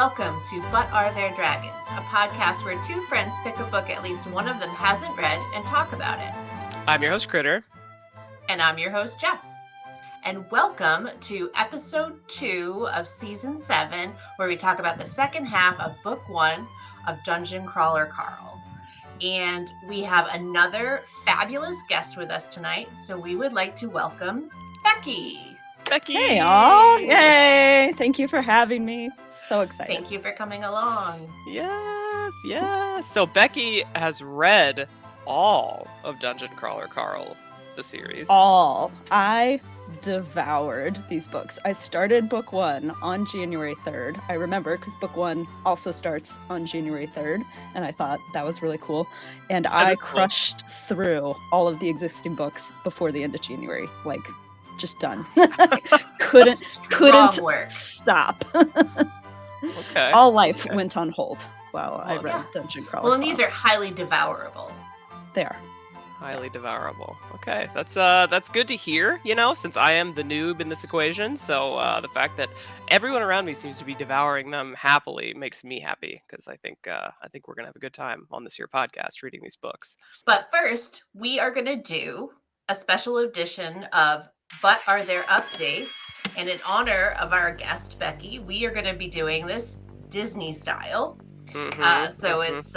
Welcome to But Are There Dragons, a podcast where two friends pick a book at least one of them hasn't read and talk about it. I'm your host, Kritter. And I'm your host, Jess. And welcome to episode 2 of season 7, where we talk about the second half of book 1 of Dungeon Crawler Carl. And we have another fabulous guest with us tonight, so we would like to welcome Becky. Becky! Hey, all! Yay! Thank you for having me. So excited. Thank you for coming along. Yes. So Becky has read all of Dungeon Crawler Carl, the series. All. I devoured these books. I started book 1 on January 3rd. I remember because book 1 also starts on January 3rd, and I thought that was really cool. And I crushed through all of the existing books before the end of January. Like, just done. couldn't stop. Okay. All life went on hold while I read Dungeon Crawler. Well, and these are highly devourable. They are. Highly devourable. Okay, that's good to hear, since I am the noob in this equation. So the fact that everyone around me seems to be devouring them happily makes me happy, because I think we're gonna have a good time on this here podcast reading these books. But first, we are gonna do a special edition of But Are There Updates? And in honor of our guest, Becky, we are gonna be doing this Disney style. It's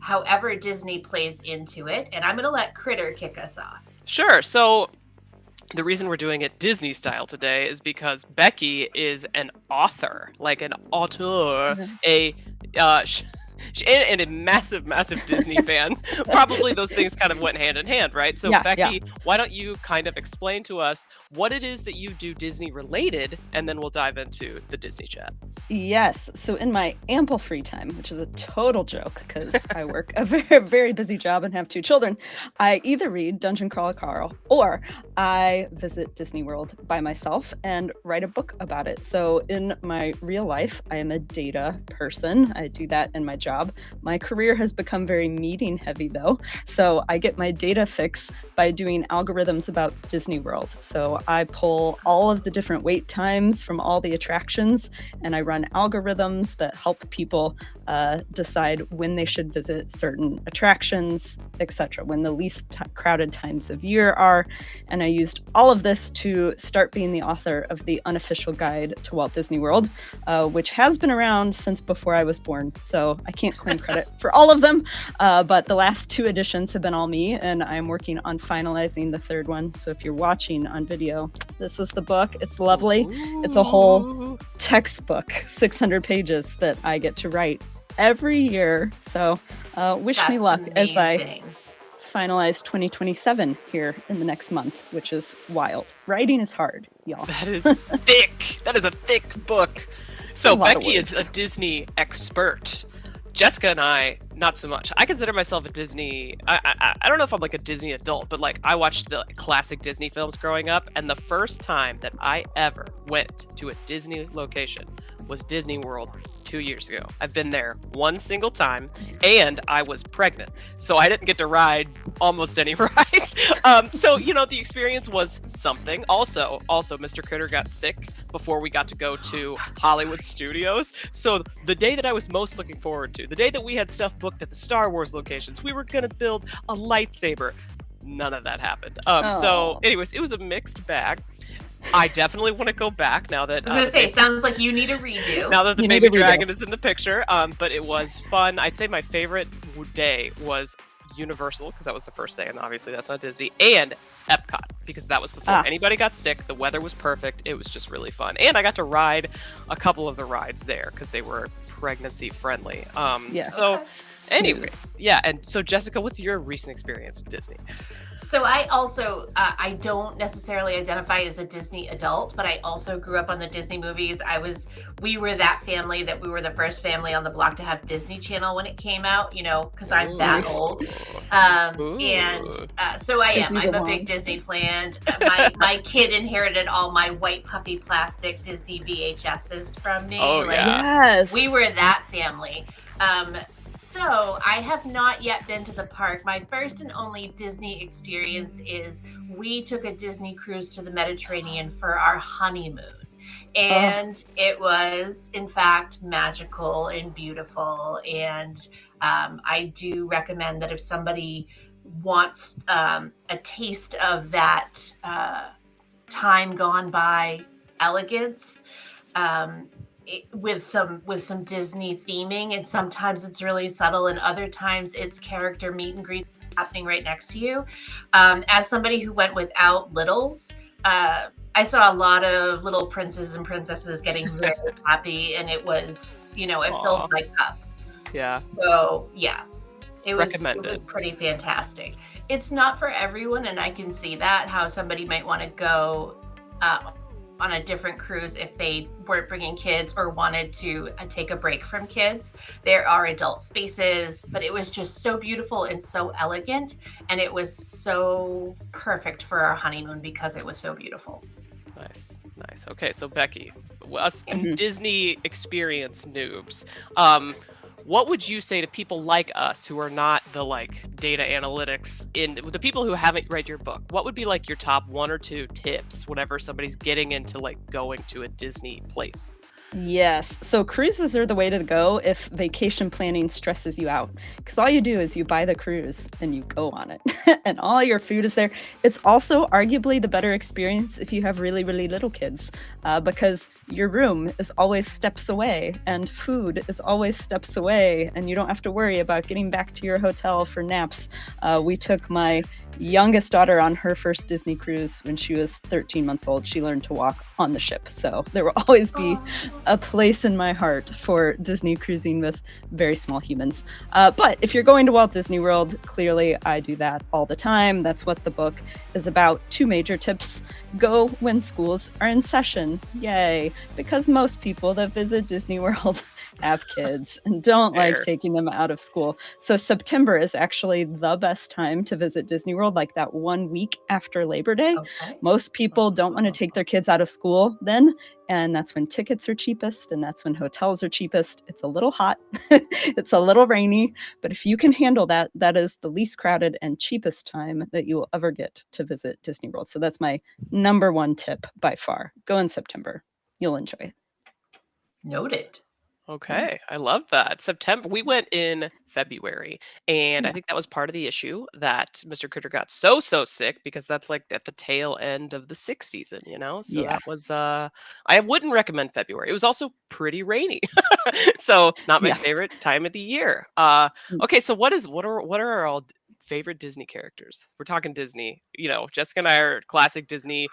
however Disney plays into it, and I'm going to let Kritter kick us off. Sure. So the reason we're doing it Disney style today is because Becky is an author, like an auteur, and a massive, massive Disney fan. Probably those things kind of went hand in hand, right? So Becky, why don't you kind of explain to us what it is that you do Disney related, and then we'll dive into the Disney chat. Yes. So in my ample free time, which is a total joke because I work a very, very busy job and have 2 children, I either read Dungeon Crawler Carl or I visit Disney World by myself and write a book about it. So in my real life, I am a data person. I do that in my job. My career has become very meeting heavy though. So I get my data fix by doing algorithms about Disney World. So I pull all of the different wait times from all the attractions, and I run algorithms that help people decide when they should visit certain attractions, etc., when the least crowded times of year are. And I used all of this to start being the author of the Unofficial Guide to Walt Disney World, which has been around since before I was born. So I can't claim credit for all of them, but the last 2 editions have been all me, and I'm working on finalizing the 3rd one. So if you're watching on video, this is the book. It's lovely. Ooh. It's a whole textbook, 600 pages that I get to write every year. So wish me luck as I finalize 2027 here in the next month, which is wild. Writing is hard, y'all. That is thick. That is a thick book. So Becky is a Disney expert. Jessica and I, not so much. I consider myself a Disney... I don't know if I'm like a Disney adult, but like I watched the classic Disney films growing up, and the first time that I ever went to a Disney location was Disney World 2 years ago. I've been there one single time, and I was pregnant, so I didn't get to ride almost any rides. So the experience was something. Also, Mr. Kritter got sick before we got to go to Hollywood Studios. So the day that I was most looking forward to, the day that we had stuff booked at the Star Wars locations, we were gonna build a lightsaber. None of that happened. So anyways, it was a mixed bag. I definitely want to go back now that... I was going to say, sounds like you need a redo. Now that the baby dragon is in the picture. But it was fun. I'd say my favorite day was Universal, because that was the first day, and obviously that's not Disney, and Epcot, because that was before anybody got sick. The weather was perfect. It was just really fun. And I got to ride a couple of the rides there, because they were pregnancy friendly. So anyways, and so Jessica, what's your recent experience with Disney? So I also, I don't necessarily identify as a Disney adult, but I also grew up on the Disney movies. We were that family that we were the first family on the block to have Disney Channel when it came out, because I'm that old. So I am. I'm a big Disney fan. My kid inherited all my white puffy plastic Disney VHSs from me. Yes. We were that family. So I have not yet been to the park. My first and only Disney experience is we took a Disney cruise to the Mediterranean for our honeymoon. And it was, in fact, magical and beautiful. And I do recommend that if somebody wants a taste of that time gone by elegance, with some Disney theming, and sometimes it's really subtle, and other times it's character meet and greet happening right next to you. As somebody who went without littles, I saw a lot of little princes and princesses getting very happy, and it was, it filled my cup. Yeah. So it was pretty fantastic. It's not for everyone, and I can see that, how somebody might want to go on a different cruise if they weren't bringing kids or wanted to take a break from kids. There are adult spaces, but it was just so beautiful and so elegant, and it was so perfect for our honeymoon because it was so beautiful. Nice. Okay, so Becky, us Disney experience noobs, what would you say to people like us who are not the data analytics the people who haven't read your book? What would be your top 1 or 2 tips whenever somebody's getting into going to a Disney place? Yes. So cruises are the way to go if vacation planning stresses you out, because all you do is you buy the cruise and you go on it and all your food is there. It's also arguably the better experience if you have really, really little kids, because your room is always steps away and food is always steps away, and you don't have to worry about getting back to your hotel for naps. We took my youngest daughter on her first Disney cruise when she was 13 months old. She learned to walk on the ship. So there will always be a place in my heart for Disney cruising with very small humans. But if you're going to Walt Disney World, clearly I do that all the time. That's what the book is about. 2 major tips. Go when schools are in session. Yay. Because most people that visit Disney World have kids and don't like taking them out of school. So September is actually the best time to visit Disney World, that 1 week after Labor Day. Okay. Most people don't want to take their kids out of school then, and that's when tickets are cheapest, and that's when hotels are cheapest. It's a little hot, it's a little rainy, but if you can handle that, that is the least crowded and cheapest time that you will ever get to visit Disney World. So that's my number 1 tip by far. Go in September. You'll enjoy it. Noted. Okay, I love that. September. We went in February, and I think that was part of the issue that Mr. Kritter got so sick, because that's at the tail end of the 6th season, So that was I wouldn't recommend February. It was also pretty rainy. So not my favorite time of the year. Okay, so what are our all favorite Disney characters? We're talking Disney. Jessica and I are classic Disney.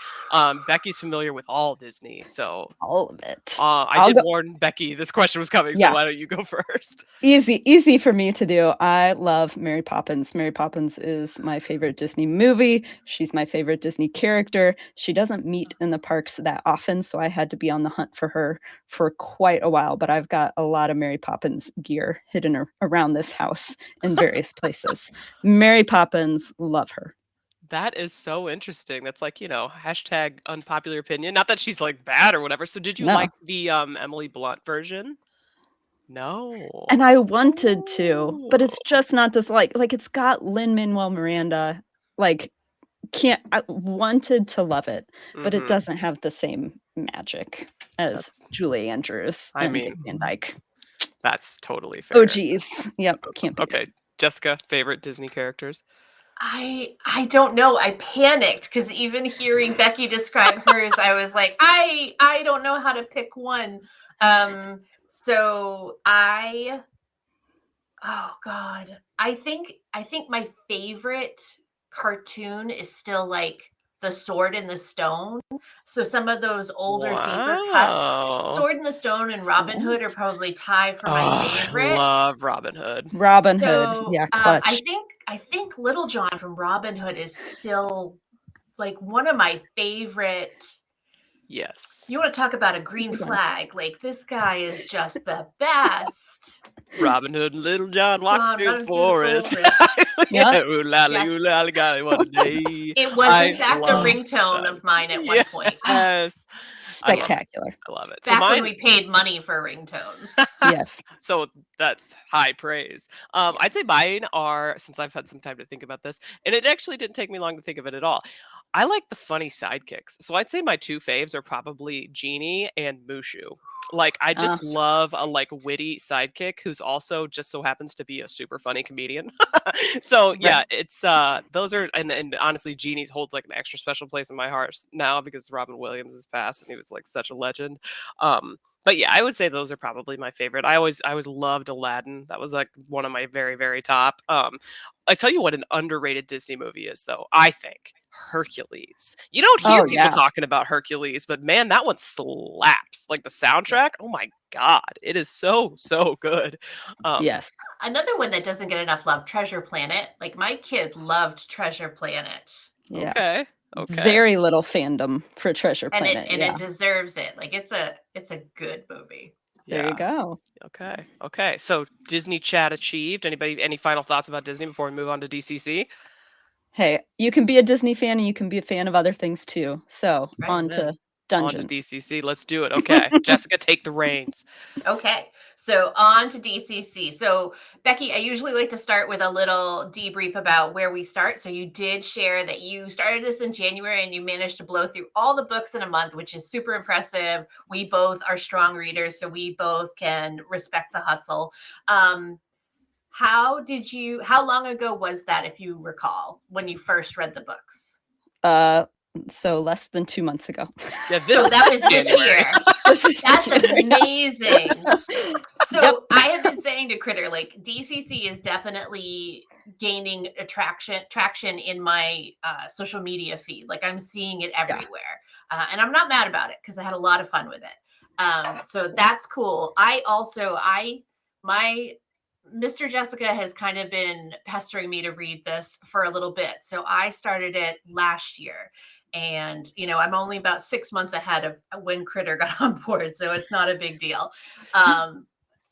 Becky's familiar with all Disney, so all of it. I did warn Becky this question was coming, so why don't you go first? Easy for me to do. I love Mary Poppins. Mary Poppins is my favorite Disney movie. She's my favorite Disney character. She doesn't meet in the parks that often, so I had to be on the hunt for her for quite a while, but I've got a lot of Mary Poppins gear hidden around this house in various places. Mary Poppins, love her. That is so interesting. That's hashtag unpopular opinion. Not that she's bad or whatever. So did you like the Emily Blunt version? No. And I wanted to, but it's just not this it's got Lin-Manuel Miranda. I wanted to love it, but it doesn't have the same magic as Julie Andrews and Dick Van Dyke. That's totally fair. Oh geez. Yep. Can't be okay. Jessica, favorite Disney characters? I don't know. I panicked because even hearing Becky describe hers, I was like, I don't know how to pick one. So oh God, I think my favorite cartoon is still The Sword in the Stone. So some of those older, deeper cuts, Sword in the Stone and Robin Hood are probably tied for my favorite. I love Robin Hood. Hood, yeah, clutch. I think Little John from Robin Hood is still one of my favorite. Yes. You want to talk about a green flag? This guy is just the best. Robin Hood and Little John walked through the forest. It was in fact a ringtone of mine at one point. Yes. Spectacular. I love it. Back when we paid money for ringtones. Yes. So that's high praise. I'd say mine are, since I've had some time to think about this, and it actually didn't take me long to think of it at all. I like the funny sidekicks. So I'd say my two faves are probably Genie and Mushu. Like I just love a like witty sidekick who's also just so happens to be a super funny comedian. So yeah, Right. it's those are and honestly Genie holds like an extra special place in my heart now because Robin Williams has passed and he was like such a legend. But yeah, I would say those are probably my favorite. I always loved Aladdin. That was like one of my very, very top. I tell you what an underrated Disney movie is though. I think Hercules. You don't hear Oh people yeah. talking about Hercules, but man, that one slaps. Like the soundtrack, oh my god, it is so so good. Yes. Another one that doesn't get enough love, Treasure Planet. Like my kid loved Treasure Planet. Yeah. Okay. Very little fandom for Treasure And Planet. it deserves it. Like it's a good movie. There you go. Okay. So Disney chat achieved. Anybody any final thoughts about Disney before we move on to DCC? Hey, you can be a Disney fan and you can be a fan of other things too. So Right. on to Dungeons. On to DCC. Let's do it. Okay. Jessica, take the reins. Okay. So on to DCC. So Becky, I usually like to start with a little debrief about where we start. So you did share that you started this in January and you managed to blow through all the books in a month, which is super impressive. We both are strong readers, so we both can respect the hustle. How long ago was that, if you recall, when you first read the books? So less than 2 months ago. Yeah, so that was this year. That's amazing. So I have been saying to Kritter, like DCC is definitely gaining traction in my social media feed. Like I'm seeing it everywhere. And I'm not mad about it because I had a lot of fun with it. So that's cool. My Mr. Jessica has kind of been pestering me to read this for a little bit. So I started it last year. And, I'm only about 6 months ahead of when Kritter got on board. So it's not a big deal.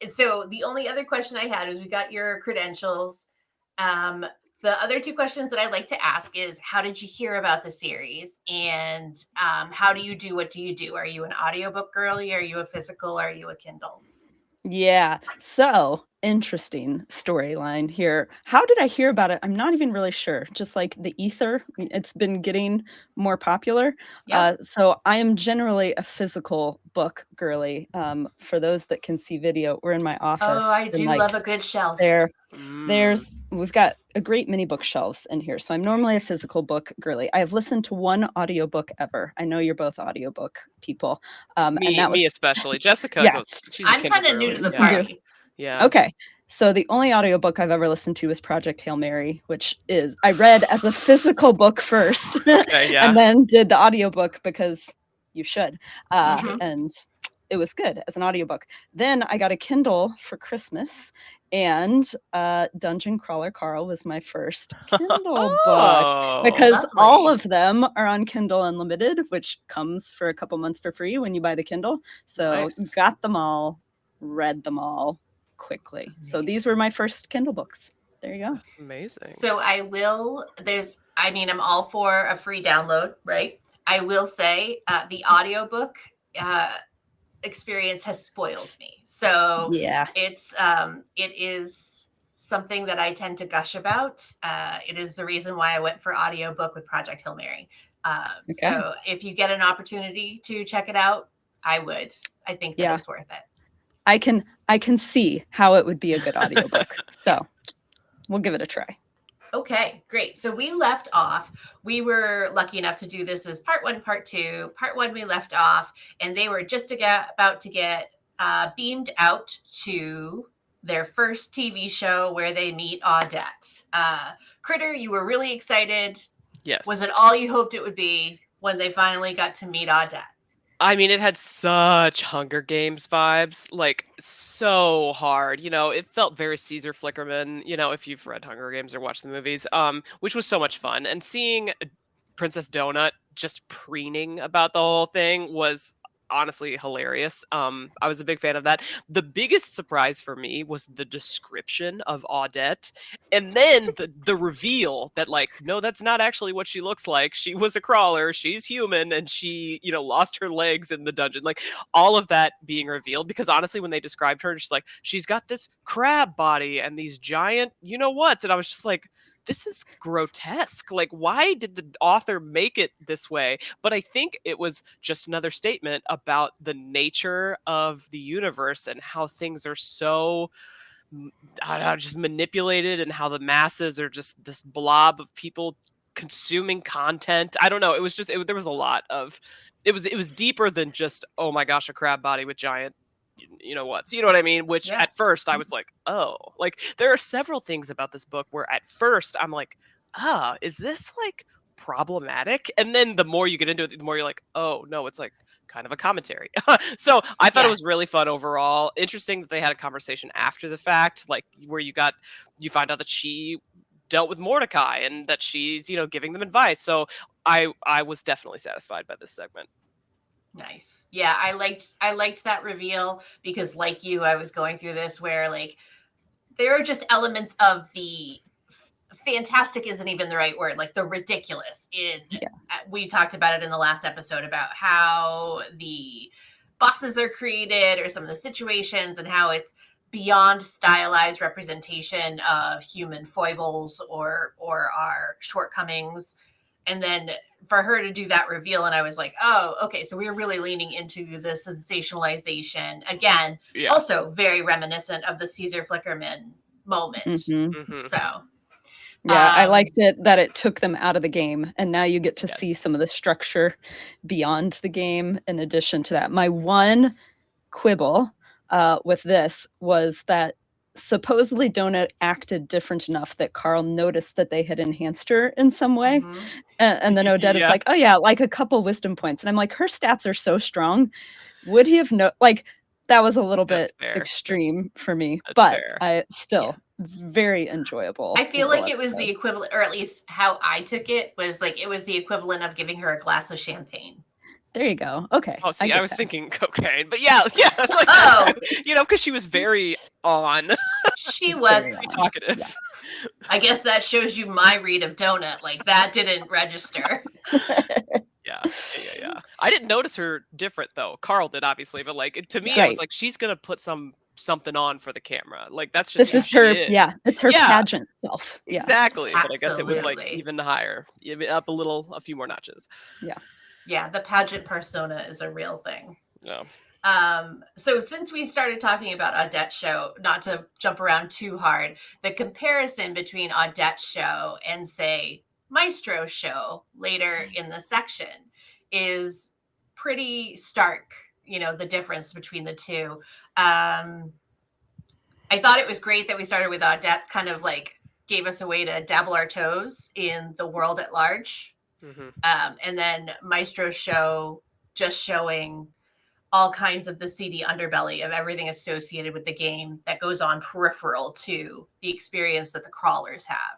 So the only other question I had is we got your credentials. The other two questions that I'd like to ask is how did you hear about the series? And how do you do? What do you do? Are you an audiobook girly? Are you a physical? Are you a Kindle? Yeah. So interesting storyline here. How did I hear about it? I'm not even really sure. Just like the ether, it's been getting more popular. Yeah. So I am generally a physical book girly. For those that can see video, we're in my office. Oh, I do love a good shelf. We've got a great many bookshelves in here. So I'm normally a physical book girly. I have listened to one audiobook ever. I know you're both audiobook people. Me especially. Jessica Yeah. I'm kind of new to the party. Yeah. Okay. So the only audiobook I've ever listened to is Project Hail Mary, which is I read as a physical book first and then did the audiobook because you should. And it was good as an audiobook. Then I got a Kindle for Christmas and Dungeon Crawler Carl was my first Kindle book because all of them are on Kindle Unlimited, which comes for a couple months for free when you buy the Kindle. So got them all, read them all quickly. So these were my first Kindle books. There you go. That's amazing. So I'm all for a free download, right? I will say the audiobook experience has spoiled me. So yeah, it is something that I tend to gush about. It is the reason why I went for audiobook with Project Hail Mary. So if you get an opportunity to check it out, I would. I think that it's worth it. I can see how it would be a good audiobook. So we'll give it a try. Okay, great. So we left off. We were lucky enough to do this as part one, part two. Part one, we left off, and they were just about to get beamed out to their first TV show where they meet Audette. Kritter, you were really excited. Yes. Was it all you hoped it would be when they finally got to meet Audette? I mean, it had such Hunger Games vibes, like so hard. It felt very Caesar Flickerman, if you've read Hunger Games or watched the movies, which was so much fun. And seeing Princess Donut just preening about the whole thing was honestly hilarious. I was a big fan of that. The biggest surprise for me was the description of Audette, and then the reveal that no, that's not actually what she looks like. She was a crawler. She's human, and she lost her legs in the dungeon. Like all of that being revealed, because honestly, when they described her, she's got this crab body and these giant whats, and I was just like, this is grotesque. Like, why did the author make it this way? But I think it was just another statement about the nature of the universe and how things are so I don't know, just manipulated, and how the masses are just this blob of people consuming content. I don't know. It was just there was a lot of it was deeper than just, oh my gosh, a crab body with giant you know what? So you know what I mean? Which Yeah. at first I was like, oh, like there are several things about this book where at first I'm like, is this like problematic? And then the more you get into it, the more you're like, oh no, it's like kind of a commentary. So I thought it was Yes. really fun overall. Interesting that they had a conversation after the fact, like where you find out that she dealt with Mordecai and that she's, giving them advice. So I was definitely satisfied by this segment. Nice. Yeah, I liked that reveal because, like you, I was going through this where like there are just elements of the fantastic isn't even the right word, like the ridiculous we talked about it in the last episode about how the bosses are created or some of the situations and how it's beyond stylized representation of human foibles or our shortcomings. And then for her to do that reveal, and I was like, oh, okay, so we were really leaning into the sensationalization again. Yeah. Also very reminiscent of the Caesar Flickerman moment. Mm-hmm. So yeah, I liked it that it took them out of the game, and now you get to Yes. see some of the structure beyond the game in addition to that. My one quibble with this was that supposedly Donut acted different enough that Carl noticed that they had enhanced her in some way. mhm. And then Odette is like, oh yeah, like a couple wisdom points. And I'm like, her stats are so strong. Would he have that was a little bit extreme for me, but I still very enjoyable. I feel like it was the equivalent, or at least how I took it was like it was the equivalent of giving her a glass of champagne. There you go. Okay. Oh, see, I was thinking cocaine, but yeah. Like, oh, because she was very on. She was very talkative. Yeah. I guess that shows you my read of Donut. Like that didn't register. Yeah. I didn't notice her different though. Carl did obviously, but like to me, Right. I was like, she's gonna put something on for the camera. Like that's just this is her. Yeah, it's her pageant self. Yeah. Exactly. Absolutely. But I guess it was like even higher, up a few more notches. Yeah. Yeah, the pageant persona is a real thing. Yeah. So since we started talking about Audette's show, not to jump around too hard, the comparison between Audette's show and say Maestro's show later in the section is pretty stark, the difference between the two. I thought it was great that we started with Audette's kind of like gave us a way to dabble our toes in the world at large. Mm-hmm. And then Maestro's show just showing all kinds of the seedy underbelly of everything associated with the game that goes on peripheral to the experience that the crawlers have.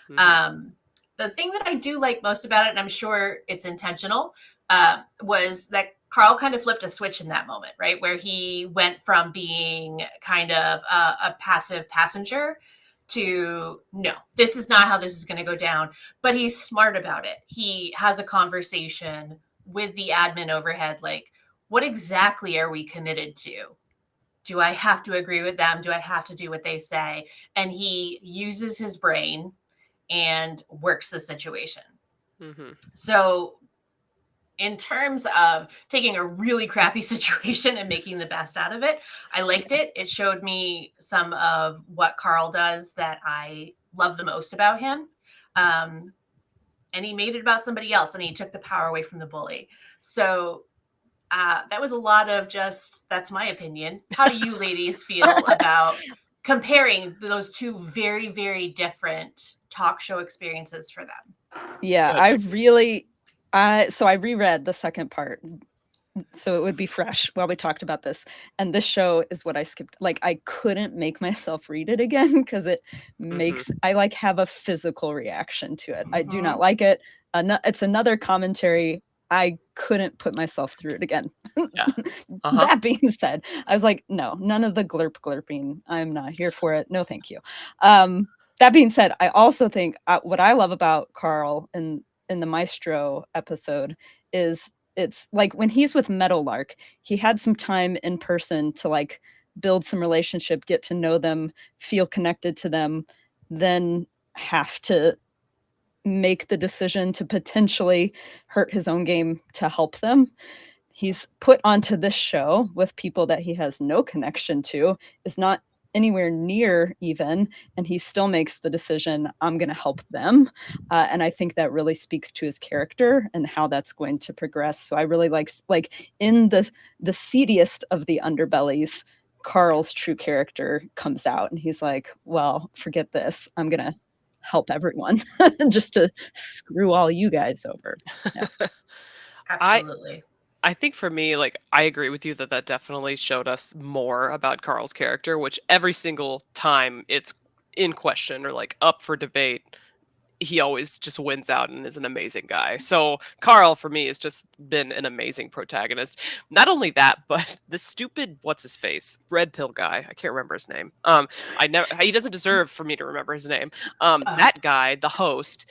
Mm-hmm. The thing that I do like most about it, and I'm sure it's intentional, was that Carl kind of flipped a switch in that moment, right? Where he went from being kind of a passive passenger to, no, this is not how this is going to go down. But he's smart about it. He has a conversation with the admin overhead, like, what exactly are we committed to? Do I have to agree with them? Do I have to do what they say? And he uses his brain and works the situation. Mm-hmm. So in terms of taking a really crappy situation and making the best out of it, I liked it. It showed me some of what Carl does that I love the most about him. And he made it about somebody else, and he took the power away from the bully. So that was a lot of just, that's my opinion. How do you ladies feel about comparing those two very, very different talk show experiences for them? Yeah, I really... so I reread the second part, so it would be fresh while we talked about this. And this show is what I skipped. Like, I couldn't make myself read it again because it makes, I like have a physical reaction to it. I do not like it. It's another commentary. I couldn't put myself through it again. Yeah. That being said, I was like, no, none of the glurping. I'm not here for it. No, thank you. That being said, I also think what I love about Carl in the Maestro episode is it's like when he's with Meadowlark, he had some time in person to like build some relationship, get to know them, feel connected to them, then have to make the decision to potentially hurt his own game to help them. He's put onto this show with people that he has no connection to, is not anywhere near even, and he still makes the decision, I'm going to help them. And I think that really speaks to his character and how that's going to progress. So I really like in the seediest of the underbellies, Carl's true character comes out, and he's like, well, forget this, I'm going to help everyone just to screw all you guys over. Yeah. Absolutely. I think for me, like, I agree with you that definitely showed us more about Carl's character, which every single time it's in question or like up for debate, he always just wins out and is an amazing guy. So Carl for me has just been an amazing protagonist. Not only that, but the stupid what's his face red pill guy. I can't remember his name. He doesn't deserve for me to remember his name. That guy, the host.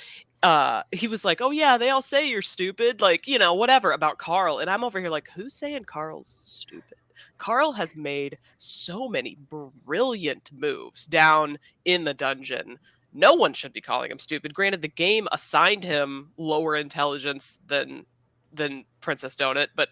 He was like, oh yeah, they all say you're stupid, like, you know, whatever about Carl. And I'm over here like, who's saying Carl's stupid? Carl has made so many brilliant moves down in the dungeon. No one should be calling him stupid. Granted, the game assigned him lower intelligence than Princess Donut, but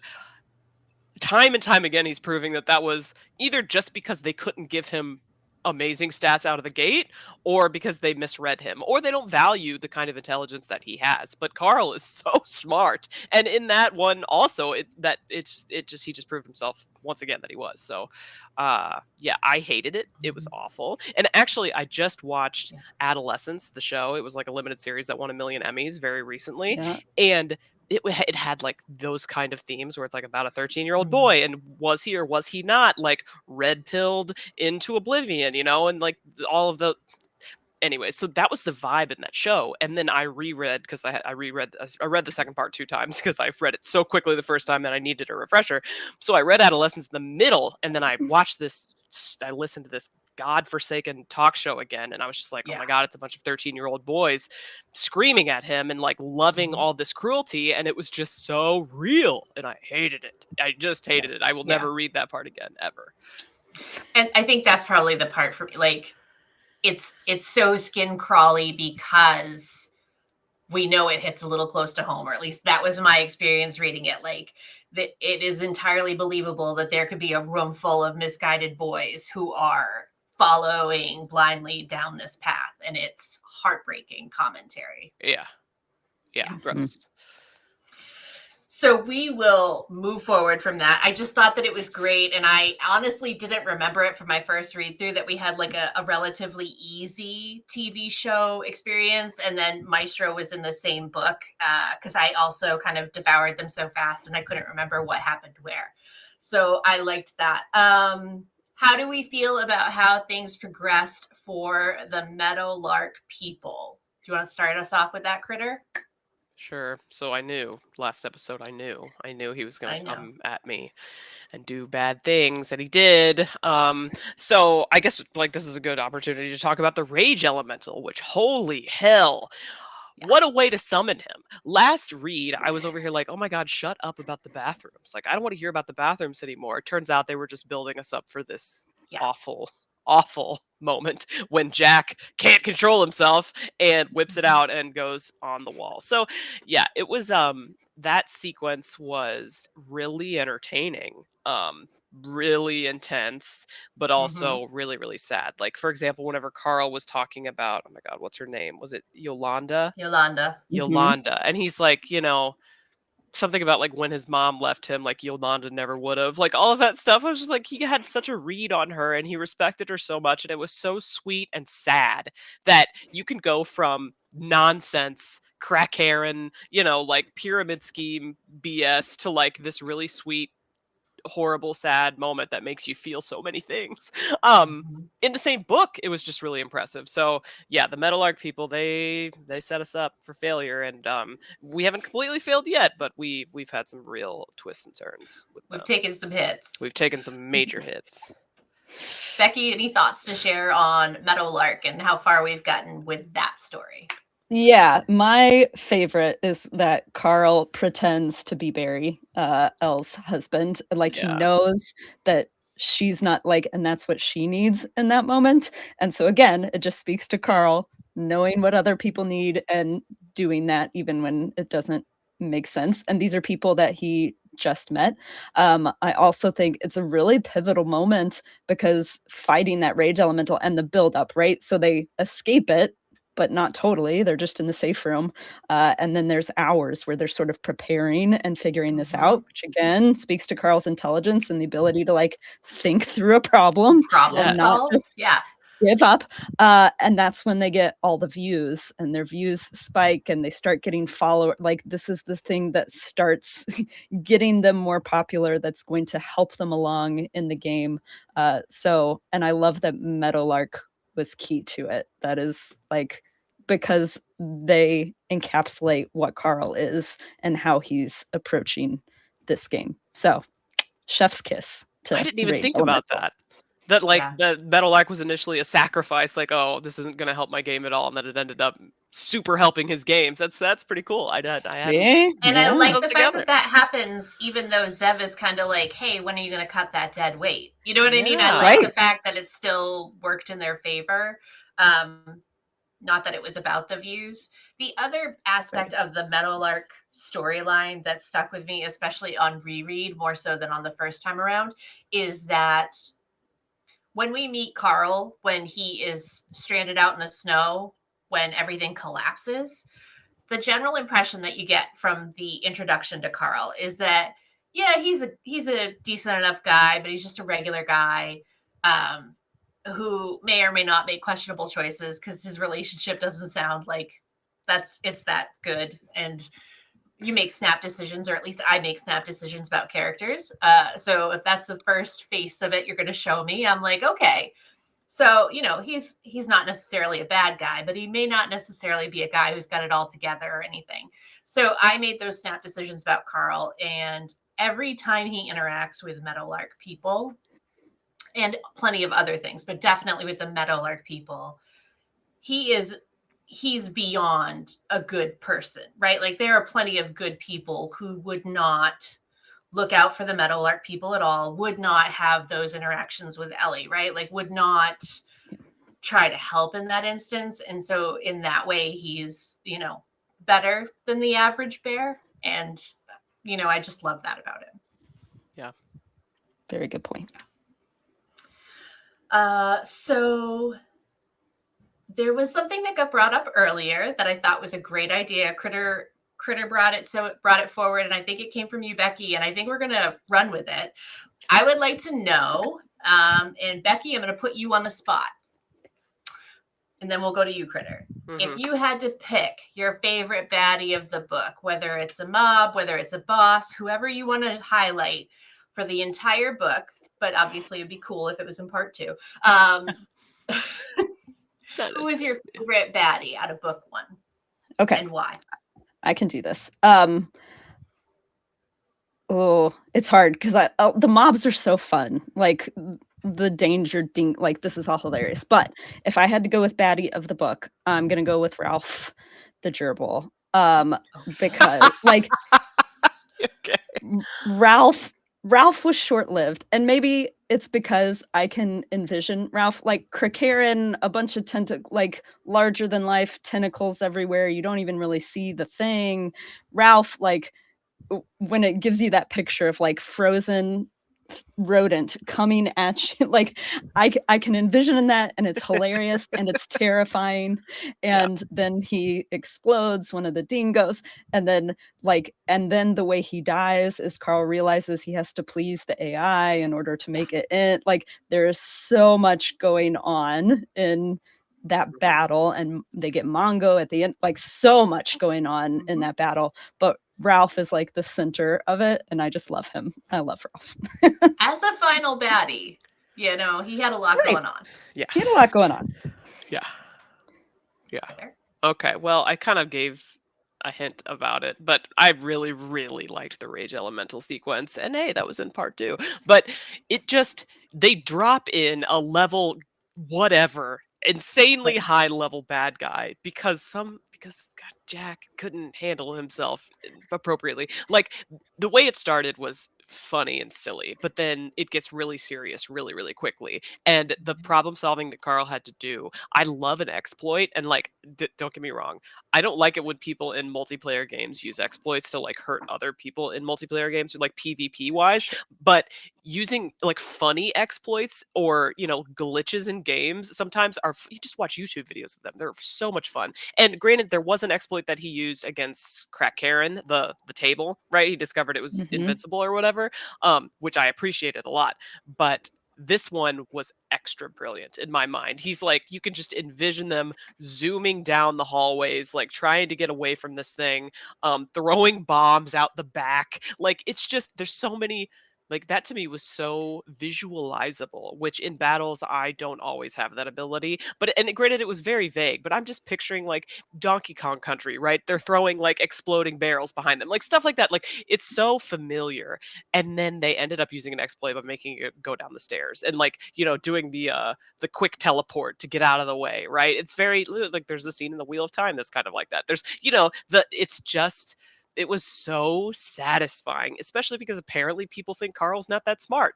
time and time again, he's proving that was either just because they couldn't give him amazing stats out of the gate, or because they misread him, or they don't value the kind of intelligence that he has. But Carl is so smart, and in that one also, he just proved himself once again that he was. So, yeah, I hated it. It was awful. And actually, I just watched Adolescence, the show. It was like a limited series that won a million Emmys very recently, and it had like those kind of themes where it's like about a 13-year-old boy, and was he or was he not like red pilled into oblivion, you know, and like all of the anyway. So that was the vibe in that show. And then I reread because I read the second part 2 times because I've read it so quickly the first time that I needed a refresher. So I read Adolescence in the middle, and then I listened to this godforsaken talk show again, and I was just like, oh my god, it's a bunch of 13-year-old boys screaming at him and like loving all this cruelty, and it was just so real, and I hated it. I just hated it. I will never read that part again ever. And I think that's probably the part for me, like it's so skin crawly because we know it hits a little close to home, or at least that was my experience reading it. Like, that it is entirely believable that there could be a room full of misguided boys who are following blindly down this path, and it's heartbreaking commentary. Yeah. Gross. So we will move forward from that. I just thought that it was great, and I honestly didn't remember it from my first read through that we had like a relatively easy TV show experience, and then Maestro was in the same book because I also kind of devoured them so fast and I couldn't remember what happened where. So I liked that. How do we feel about how things progressed for the Meadowlark people? Do you want to start us off with that, Kritter? Sure. So I knew last episode. I knew he was going to come at me and do bad things, and he did. So I guess like this is a good opportunity to talk about the Rage Elemental, which holy hell. What a way to summon him. Last read, I was over here like, oh my god, shut up about the bathrooms. Like, I don't want to hear about the bathrooms anymore. It turns out they were just building us up for this awful moment when Jack can't control himself and whips it out and goes on the wall. So yeah, it was that sequence was really entertaining. Really intense, but also really, really sad. Like, for example, whenever Carl was talking about, oh my god, what's her name? Was it Yolanda? Yolanda. And he's like, you know, something about like when his mom left him, like Yolanda never would have. Like all of that stuff. I was just like, he had such a read on her and he respected her so much. And it was so sweet and sad that you can go from nonsense, crack Aaron, you know, like pyramid scheme BS to like this really sweet, horrible, sad moment that makes you feel so many things. In the same book, it was just really impressive. So yeah, the Meadowlark people, they set us up for failure, and we haven't completely failed yet, but we've had some real twists and turns with them. We've taken some hits. We've taken some major hits. Becky, any thoughts to share on Meadowlark and how far we've gotten with that story? Yeah, my favorite is that Carl pretends to be Barry, Elle's husband. Like he knows that she's not like, and that's what she needs in that moment. And so again, it just speaks to Carl knowing what other people need and doing that even when it doesn't make sense. And these are people that he just met. I also think it's a really pivotal moment because fighting that rage elemental and the build up, right? So they escape it, but not totally. They're just in the safe room. And then there's hours where they're sort of preparing and figuring this out, which again speaks to Carl's intelligence and the ability to like think through a problem and not solve. just give up. And that's when they get all the views, and their views spike and they start getting followers. Like this is the thing that starts getting them more popular, that's going to help them along in the game. And I love that Meadowlark was key to it. That is like, because they encapsulate what Carl is and how he's approaching this game. So chef's kiss to I didn't even Rage think Elemental. about that. That like the Meadowlark was initially a sacrifice, like, oh, this isn't going to help my game at all, and then it ended up super helping his games. That's pretty cool. I like the fact that that happens, even though Zev is kind of like, hey, when are you going to cut that dead weight? You know what I mean? I like the fact that it still worked in their favor. Not that it was about the views. The other aspect of the Meadowlark storyline that stuck with me, especially on reread, more so than on the first time around, is that when we meet Carl, when he is stranded out in the snow, when everything collapses, the general impression that you get from the introduction to Carl is that, yeah, he's a decent enough guy, but he's just a regular guy who may or may not make questionable choices because his relationship doesn't sound like it's that good. And you make snap decisions, or at least I make snap decisions about characters. So if that's the first face of it you're going to show me, I'm like, okay. So, he's not necessarily a bad guy, but he may not necessarily be a guy who's got it all together or anything. So I made those snap decisions about Carl, and every time he interacts with Meadowlark people, and plenty of other things, but definitely with the Meadowlark people, he's beyond a good person, right? Like there are plenty of good people who would not look out for the Meadowlark people at all, would not have those interactions with Ellie, right? Like would not try to help in that instance. And so in that way, he's, better than the average bear. And, I just love that about him. Yeah. Very good point. So there was something that got brought up earlier that I thought was a great idea. Kritter brought it forward, and I think it came from you, Becky, and I think we're going to run with it. I would like to know, and Becky, I'm going to put you on the spot, and then we'll go to you, Kritter. If you had to pick your favorite baddie of the book, whether it's a mob, whether it's a boss, whoever you want to highlight for the entire book, but obviously it'd be cool if it was in part 2. Who is your favorite baddie out of book 1? Okay. And why? I can do this. It's hard because the mobs are so fun. Like the danger ding, like this is all hilarious. But if I had to go with baddie of the book, I'm gonna go with Ralph the gerbil. Because like Ralph was short-lived, and maybe it's because I can envision Ralph like Krakarin, a bunch of like larger than life tentacles everywhere. You don't even really see the thing. Ralph, like when it gives you that picture of like frozen rodent coming at you, like I can envision that, and it's hilarious and it's terrifying. And then he explodes one of the dingoes, and then the way he dies is Carl realizes he has to please the AI in order to make it in. Like there is so much going on in that battle, and they get Mongo at the end, like so much going on in that battle, but Ralph is like the center of it, and I just love him. I love Ralph. As a final baddie, he had a lot going on. Yeah. He had a lot going on. Yeah. Okay, well, I kind of gave a hint about it, but I really, really liked the Rage Elemental sequence, and hey, that was in part 2. But it just, they drop in a level, whatever, insanely high level bad guy because God, Jack couldn't handle himself appropriately. Like, the way it started was funny and silly, but then it gets really serious really, really quickly. And the problem solving that Carl had to do, I love an exploit. And like, don't get me wrong, I don't like it when people in multiplayer games use exploits to like hurt other people in multiplayer games, like PvP wise. But using like funny exploits or glitches in games sometimes you just watch YouTube videos of them. They're so much fun. And granted, there was an exploit that he used against Crack Karen, the table, right? He discovered it was invincible or whatever, which I appreciated a lot. But this one was extra brilliant in my mind. He's like, you can just envision them zooming down the hallways, like trying to get away from this thing, throwing bombs out the back. Like, it's just, there's so many. Like, that to me was so visualizable, which in battles, I don't always have that ability. And granted, it was very vague, but I'm just picturing like Donkey Kong Country, right? They're throwing like exploding barrels behind them, like stuff like that. Like, it's so familiar. And then they ended up using an exploit by making it go down the stairs and like, doing the quick teleport to get out of the way, right? It's very like, there's a scene in the Wheel of Time that's kind of like that. There's, it's just, it was so satisfying, especially because apparently people think Carl's not that smart.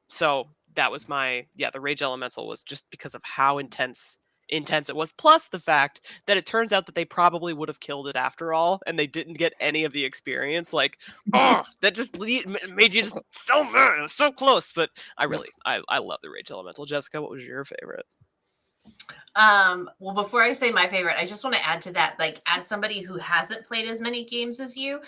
So that was the Rage Elemental was just because of how intense it was, plus the fact that it turns out that they probably would have killed it after all, and they didn't get any of the experience. Like, that just made you just so mad. It was so close, but I love the Rage Elemental. Jessica, what was your favorite? Well, before I say my favorite, I just want to add to that, like, as somebody who hasn't played as many games as you,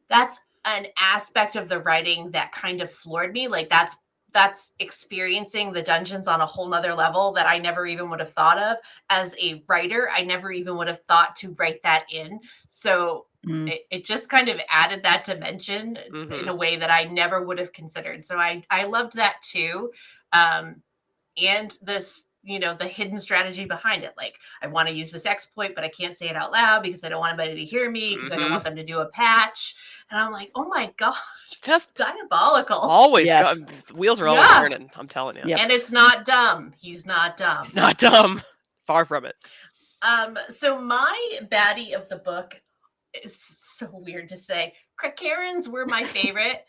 that's an aspect of the writing that kind of floored me. Like, that's experiencing the dungeons on a whole nother level that I never even would have thought of. As a writer, I never even would have thought to write that in. So it just kind of added that dimension in a way that I never would have considered. So I loved that too. And this, the hidden strategy behind it. Like, I want to use this exploit, but I can't say it out loud because I don't want anybody to hear me, because I don't want them to do a patch. And I'm like, oh my God, just diabolical. Always. Yes. Wheels are always turning. I'm telling you. Yep. And it's not dumb. He's not dumb. He's not dumb. Far from it. So my baddie of the book is so weird to say. Karens were my favorite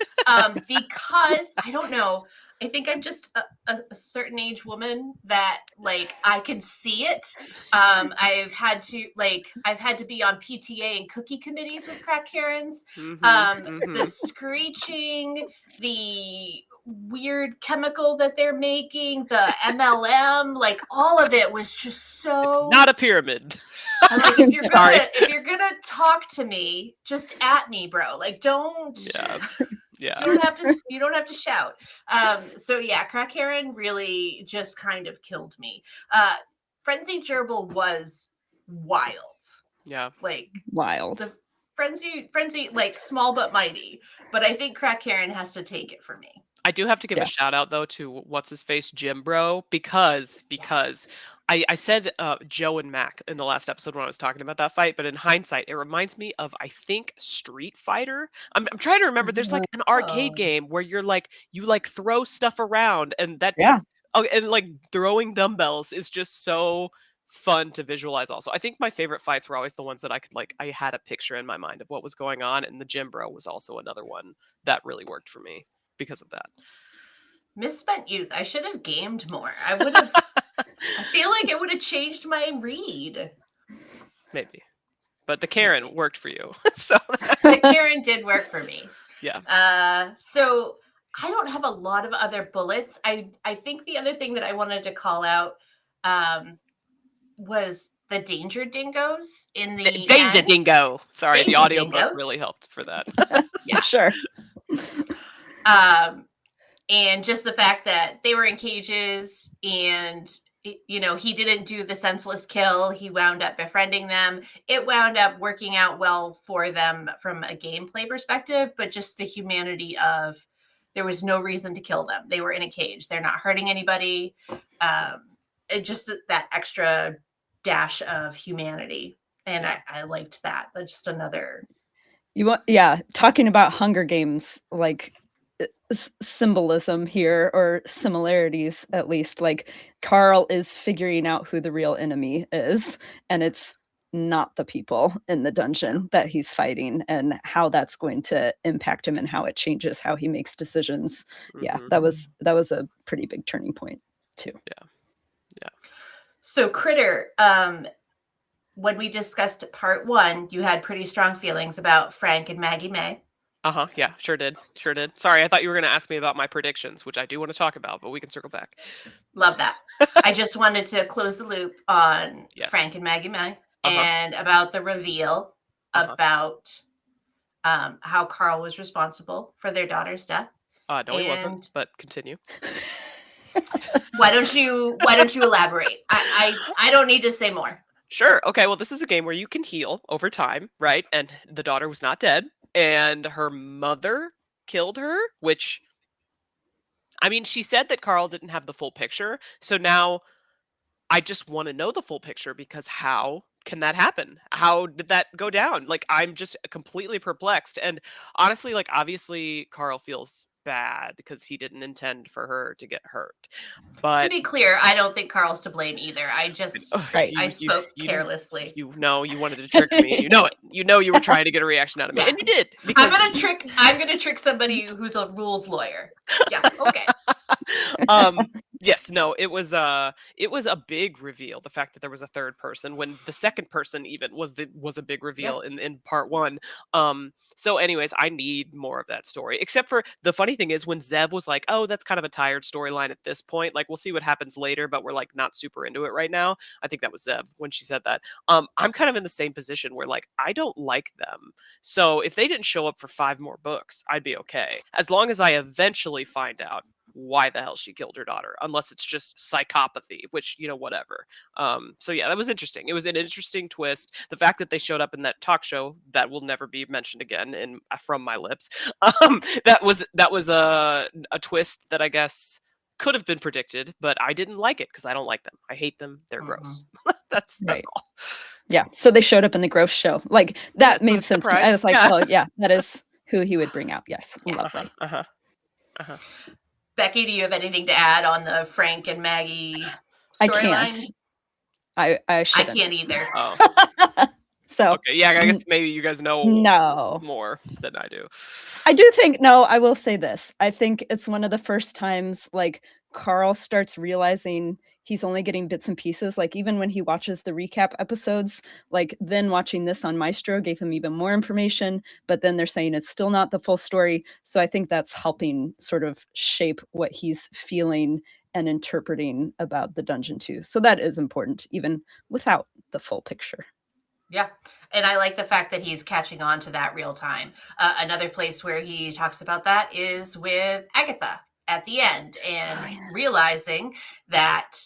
because I don't know. I think I'm just a certain age woman that, like, I can see it. I've had to be on PTA and cookie committees with crack Karens. The screeching, the weird chemical that they're making, the MLM, like, all of it was just so. It's not a pyramid. I'm like, if you're gonna talk to me, just at me, bro. Like, don't. Yeah. Yeah. You don't have to shout. So yeah, Crack Karen really just kind of killed me. Frenzy Gerbil was wild. Yeah. Like, wild. The Frenzy, like, small but mighty. But I think Crack Karen has to take it for me. I do have to give a shout out though to what's his face, Jim Bro, because yes. I said Joe and Mac in the last episode when I was talking about that fight, but in hindsight, it reminds me of, I think, Street Fighter. I'm trying to remember. There's like an arcade game where you throw stuff around, and that and like throwing dumbbells is just so fun to visualize. Also, I think my favorite fights were always the ones that I had a picture in my mind of what was going on, and the Jim Bro was also another one that really worked for me because of that. Misspent youth. I should have gamed more. I would have. I feel like it would have changed my read. Maybe. But the Karen worked for you. So the Karen did work for me. Yeah. So I don't have a lot of other bullets. I think the other thing that I wanted to call out was the Danger Dingoes in the Danger end. Dingo. Sorry, Danger the audiobook Dingo. really helped for that. Yeah, sure. And just the fact that they were in cages and, he didn't do the senseless kill. He wound up befriending them. It wound up working out well for them from a gameplay perspective, but just the humanity of, there was no reason to kill them. They were in a cage. They're not hurting anybody. Just that extra dash of humanity. And I liked that. That's just another. Talking about Hunger Games, like, symbolism here, or similarities at least. Like, Carl is figuring out who the real enemy is, and it's not the people in the dungeon that he's fighting, and how that's going to impact him and how it changes how he makes decisions. Yeah, that was a pretty big turning point too. Yeah. So Kritter, when we discussed part 1, you had pretty strong feelings about Frank and Maggie May. Yeah, sure did. Sorry, I thought you were going to ask me about my predictions, which I do want to talk about, but we can circle back. Love that. I just wanted to close the loop on Frank and Maggie May and about the reveal about how Carl was responsible for their daughter's death. No, he wasn't, but continue. Why don't you elaborate? I don't need to say more. Sure. Okay, well, this is a game where you can heal over time, right? And the daughter was not dead, and her mother killed her, which, I mean, she said that Carl didn't have the full picture, so now I just want to know the full picture, because how can that happen? How did that go down? Like, I'm just completely perplexed. And honestly, like, obviously Carl feels bad because he didn't intend for her to get hurt. But to be clear, I don't think Carl's to blame either. I just I spoke carelessly. You wanted to trick me. You know it. You know you were trying to get a reaction out of me, and you did. I'm gonna trick somebody who's a rules lawyer. Yeah. Okay. Yes, no, it was a big reveal. The fact that there was a third person, when the second person even was a big reveal in part 1. So anyways, I need more of that story. Except for, the funny thing is, when Zev was like, "Oh, that's kind of a tired storyline at this point. Like, we'll see what happens later, but we're like not super into it right now." I think that was Zev when she said that. I'm kind of in the same position where, like, I don't like them. So if they didn't show up for 5 more books, I'd be okay, as long as I eventually find out why the hell she killed her daughter, unless it's just psychopathy, which, whatever. So yeah, that was interesting. It was an interesting twist. The fact that they showed up in that talk show that will never be mentioned again from my lips. That was a twist that I guess could have been predicted, but I didn't like it because I don't like them. I hate them. They're gross. That's all. Yeah. So they showed up in the gross show. Like, that made sense to me. I was like, oh yeah, that is who he would bring out. Yes. Lovely. Becky, do you have anything to add on the Frank and Maggie storyline? I shouldn't. I can't either. Oh. So okay, yeah, I guess maybe you guys know more than I do. I do think, I will say this. I think it's one of the first times, like, Carl starts realizing he's only getting bits and pieces. Like, even when he watches the recap episodes, like, then watching this on Maestro gave him even more information, but then they're saying it's still not the full story. So I think that's helping sort of shape what he's feeling and interpreting about the dungeon too. So that is important, even without the full picture. Yeah. And I like the fact that he's catching on to that real time. Another place where he talks about that is with Agatha at the end, and realizing that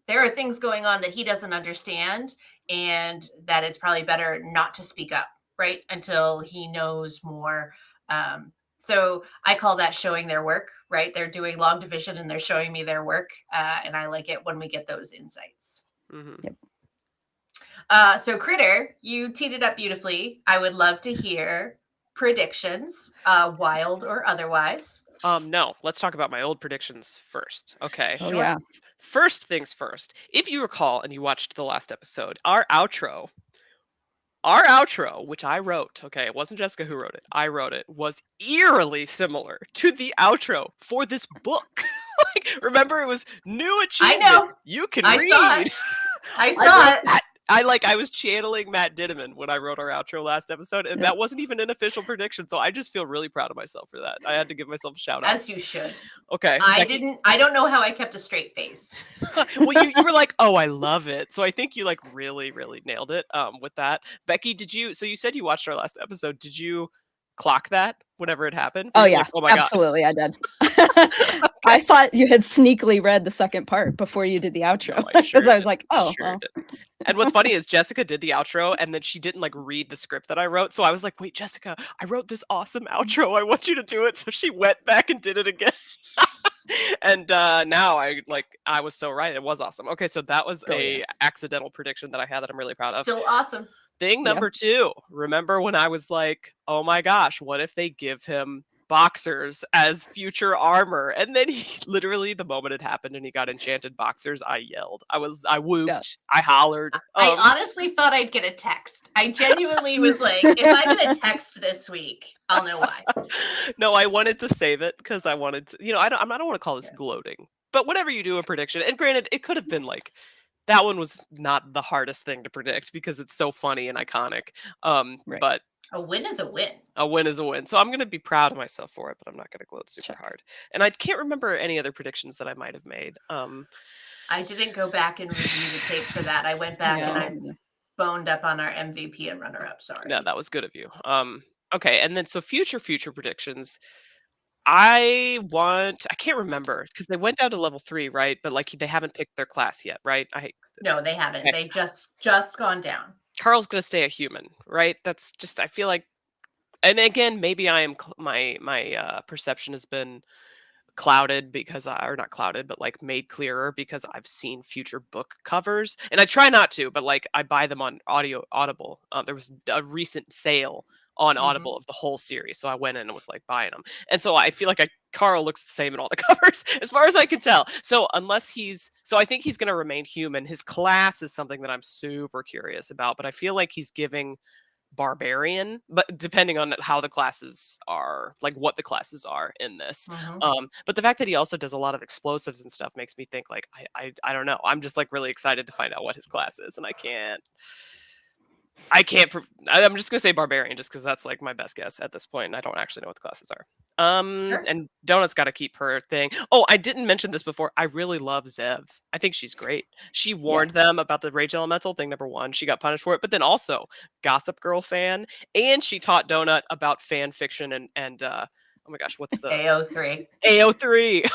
there are things going on that he doesn't understand, and that it's probably better not to speak up, right, until he knows more. So I call that showing their work, right? They're doing long division and they're showing me their work. And I like it when we get those insights. Yep. So Kritter, you teed it up beautifully. I would love to hear predictions, wild or otherwise. No, let's talk about my old predictions first. Okay. Oh, yeah. First things first. If you recall and you watched the last episode, our outro, which I wrote, okay, it wasn't Jessica who wrote it, I wrote it, was eerily similar to the outro for this book. Like, remember, it was new achievement. I know. You can read. Saw it. I saw it. I was channeling Matt Dinniman when I wrote our outro last episode, and that wasn't even an official prediction, so I just feel really proud of myself for that. I had to give myself a shout out. As you should. Okay. I don't know how I kept a straight face. Well, you were like, "Oh, I love it." So I think you like really, really nailed it with that. Becky, so you said you watched our last episode. Did you clock that whenever it happened? Oh yeah, like, oh my absolutely, God. I did. I thought you had sneakily read the second part before you did the outro, because I was like, oh. Well. And what's funny is Jessica did the outro, and then she didn't like read the script that I wrote. So I was like, wait, Jessica, I wrote this awesome outro. I want you to do it. So she went back and did it again. And now I was so right. It was awesome. Okay, so that was a accidental prediction that I had that I'm really proud of. Still awesome. Thing number 2. Remember when I was like, oh my gosh, what if they give him boxers as future armor. And then he literally, the moment it happened and he got enchanted boxers, I yelled. I whooped. I hollered. I honestly thought I'd get a text. I genuinely was like, if I get a text this week, I'll know why. No, I wanted to save it because I wanted to, I don't want to call this gloating, but whenever you do a prediction, and granted, it could have been like, that one was not the hardest thing to predict because it's so funny and iconic. But a win is a win. A win is a win. So I'm going to be proud of myself for it, but I'm not going to gloat super hard. And I can't remember any other predictions that I might have made. I didn't go back and review the tape for that. I went back and I boned up on our MVP and runner-up. Sorry. No, that was good of you. Okay, and then so future predictions. I can't remember because they went down to level 3, right? But like they haven't picked their class yet, right? No, they haven't. Okay. They just gone down. Carl's gonna stay a human, right? That's just, I feel like, and again, maybe I am my perception has been clouded because or not clouded, but like made clearer because I've seen future book covers, and I try not to, but like I buy them on Audible. There was a recent sale on Audible of the whole series, so I went in and was like buying them, and so I feel like Carl looks the same in all the covers as far as I can tell. So I think he's going to remain human. His class is something that I'm super curious about, but I feel like he's giving barbarian, but depending on how the classes are, like what the classes are in this. But the fact that he also does a lot of explosives and stuff makes me think like I don't know. I'm just like really excited to find out what his class is, and I'm just gonna say barbarian just because that's like my best guess at this point, and I don't actually know what the classes are. Sure. And Donut's got to keep her thing. Oh, I didn't mention this before. I really love Zev. I think she's great. She warned them about the rage elemental thing. Number one, she got punished for it, but then also Gossip Girl fan, and she taught Donut about fan fiction and oh my gosh, what's the AO3? AO3.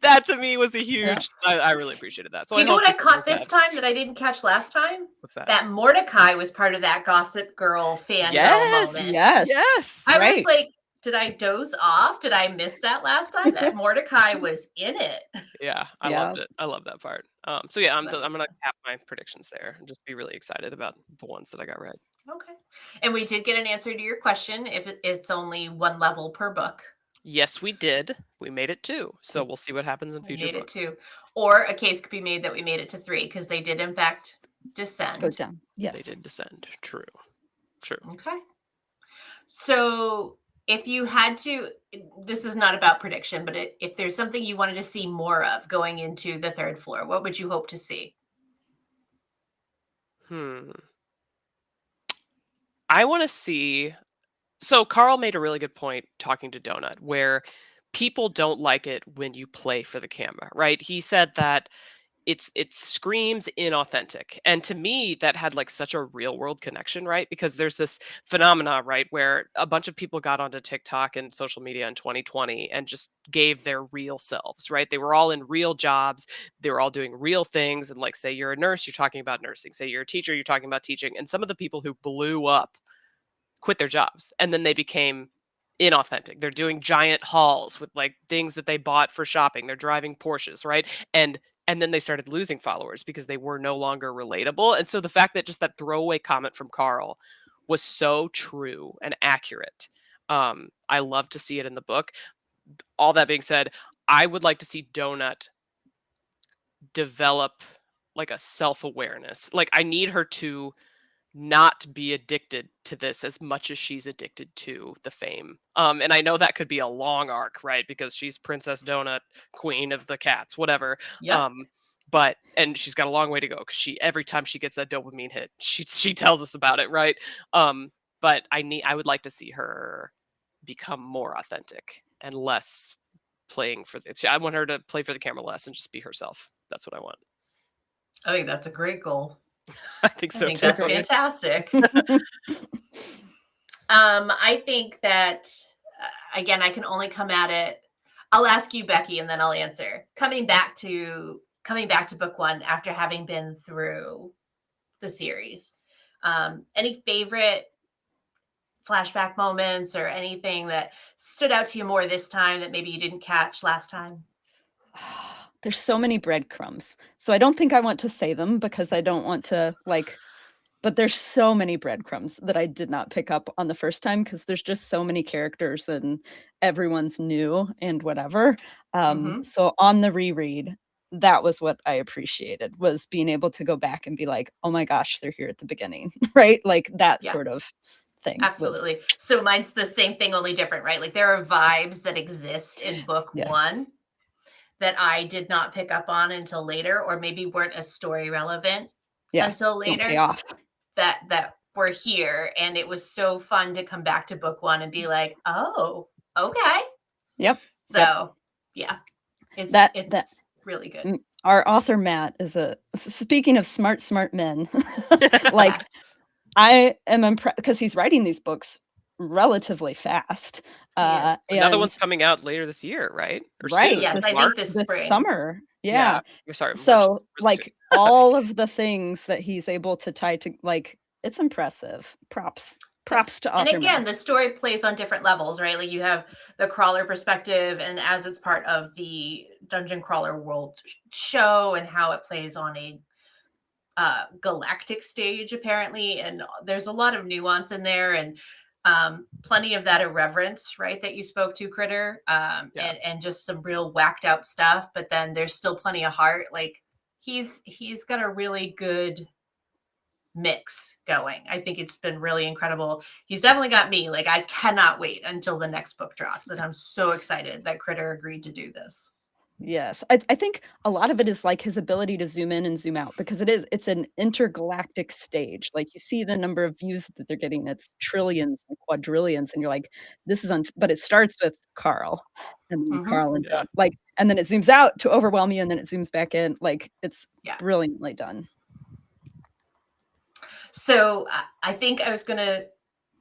That to me was a huge. I really appreciated that. So do you know what I caught this time that I didn't catch last time? What's that? That Mordecai was part of that Gossip Girl fan moment. Yes. I was like, did I doze off? Did I miss that last time? That Mordecai was in it. Yeah, I loved it. I love that part. So yeah, I'm gonna cap my predictions there and just be really excited about the ones that I got right. Okay. And we did get an answer to your question if it's only one level per book. Yes, we did. We made it 2. So we'll see what happens in future books. We made it 2. Or a case could be made that we made it to 3 because they did in fact descend. Go down. Yes. They did descend. True. Okay. So if you had to, this is not about prediction, but if there's something you wanted to see more of going into the 3rd floor, what would you hope to see? I want to see. So Carl made a really good point talking to Donut, where people don't like it when you play for the camera, right? He said that it screams inauthentic, and to me that had like such a real world connection, right? Because there's this phenomena, right, where a bunch of people got onto TikTok and social media in 2020 and just gave their real selves, right? They were all in real jobs, they were all doing real things, and like say you're a nurse, you're talking about nursing, say you're a teacher, you're talking about teaching, and some of the people who blew up quit their jobs and then they became inauthentic. They're doing giant hauls with like things that they bought for shopping. They're driving Porsches, right? And then they started losing followers because they were no longer relatable. And so the fact that just that throwaway comment from Carl was so true and accurate. I love to see it in the book. All that being said, I would like to see Donut develop like a self-awareness. Like I need her to not be addicted to this as much as she's addicted to the fame. And I know that could be a long arc, right? Because she's Princess Donut, Queen of the Cats, whatever. But and she's got a long way to go because every time she gets that dopamine hit, she tells us about it, right? But I would like to see her become more authentic and less playing for I want her to play for the camera less and just be herself. That's what I want. I think that's a great goal. I think so too. That's fantastic. I think that again, I can only come at it. I'll ask you, Becky, and then I'll answer. Coming back to book 1 after having been through the series. Any favorite flashback moments or anything that stood out to you more this time that maybe you didn't catch last time? There's so many breadcrumbs. So I don't think I want to say them because I don't want to like but there's so many breadcrumbs that I did not pick up on the first time because there's just so many characters and everyone's new and whatever. So on the reread, that was what I appreciated, was being able to go back and be like, oh my gosh, they're here at the beginning, right? Like that sort of thing. Absolutely. So mine's the same thing, only different, right? Like there are vibes that exist in book one that I did not pick up on until later, or maybe weren't as story relevant until later. Pay off. That were here. And it was so fun to come back to book one and be like, oh, okay. Yep. So yeah, it's really good. Our author Matt is speaking of smart men, like I am impressed because he's writing these books relatively fast. Another one's coming out later this year, right? Or right. Soon. Yes, I think this spring. Summer. Yeah. Sorry. So like all of the things that he's able to tie to, like, it's impressive. Props to author. And again, the story plays on different levels, right? Like you have the crawler perspective, and as it's part of the Dungeon Crawler World show, and how it plays on a galactic stage, apparently, and there's a lot of nuance in there, and plenty of that irreverence, right, that you spoke to, Kritter, and just some real whacked out stuff. But then there's still plenty of heart. Like he's got a really good mix going. I think it's been really incredible. He's definitely got me. Like I cannot wait until the next book drops, and I'm so excited that Kritter agreed to do this. Yes, I think a lot of it is like his ability to zoom in and zoom out, because it's an intergalactic stage. Like you see the number of views that they're getting, it's trillions and quadrillions, and you're like, this is but it starts with Carl, and then Carl and Doug, like, and then it zooms out to overwhelm you, and then it zooms back in. Like it's brilliantly done. So I think I was going to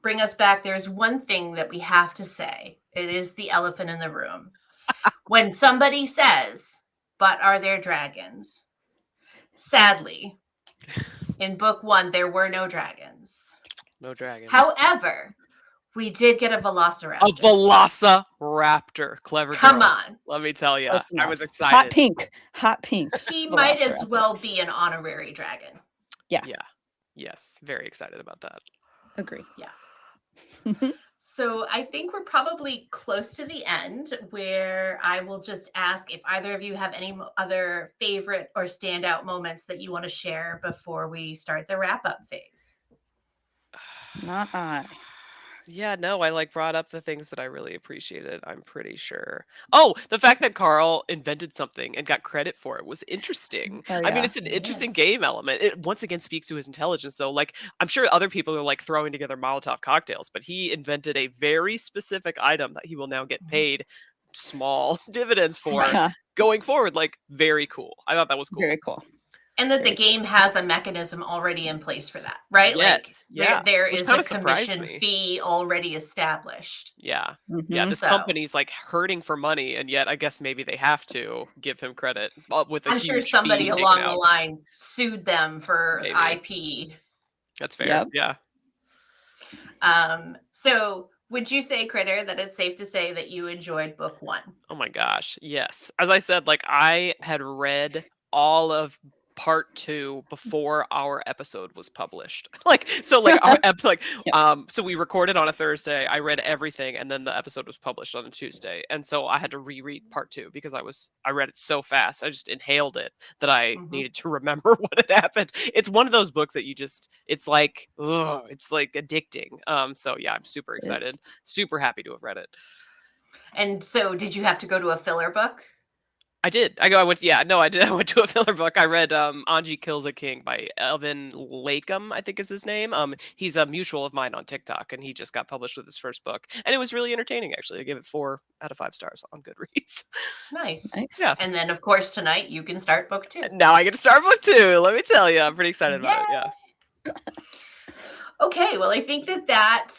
bring us back. There's one thing that we have to say. It is the elephant in the room. When somebody says, but are there dragons? Sadly, in book one, there were no dragons. No dragons. However, we did get a velociraptor. A velociraptor. Clever girl. Come on. Let me tell you. I was excited. Hot pink. He might as well be an honorary dragon. Yeah. Yes. Very excited about that. Agree. Yeah. So I think we're probably close to the end, where I will just ask if either of you have any other favorite or standout moments that you want to share before we start the wrap-up phase. Not I. Yeah, no, I brought up the things that I really appreciated, I'm pretty sure. Oh, the fact that Carl invented something and got credit for it was interesting. Oh, I mean, it's an interesting game element. It once again speaks to his intelligence, though. Like, I'm sure other people are throwing together Molotov cocktails, but he invented a very specific item that he will now get paid small dividends for going forward. Like, very cool. I thought that was cool. Very cool. And that the game has a mechanism already in place for that, right? Yes. There is a commission fee already established. Yeah. Yeah, this company's hurting for money, and yet I guess maybe they have to give him credit with a I'm sure somebody along the line sued them for IP. That's fair. Yep. Yeah. So would you say, Kritter, that it's safe to say that you enjoyed book one? Oh my gosh, yes. As I said, I had read all of part 2 before our episode was published. So we recorded on a Thursday, I read everything, and then the episode was published on a Tuesday. And so I had to reread part 2 because I read it so fast. I just inhaled it that I needed to remember what had happened. It's one of those books that it's addicting. So yeah, I'm super excited. Super happy to have read it. And so did you have to go to a filler book? I did. I went to a filler book. I read Anji Kills a King by Evan Lakem, I think is his name. He's a mutual of mine on TikTok, and he just got published with his first book. And it was really entertaining, actually. I gave it 4 out of 5 stars on Goodreads. Nice. Yeah. And then, of course, tonight you can start book 2. Now I get to start book 2. Let me tell you. I'm pretty excited about it. Yeah. Okay. Well, I think that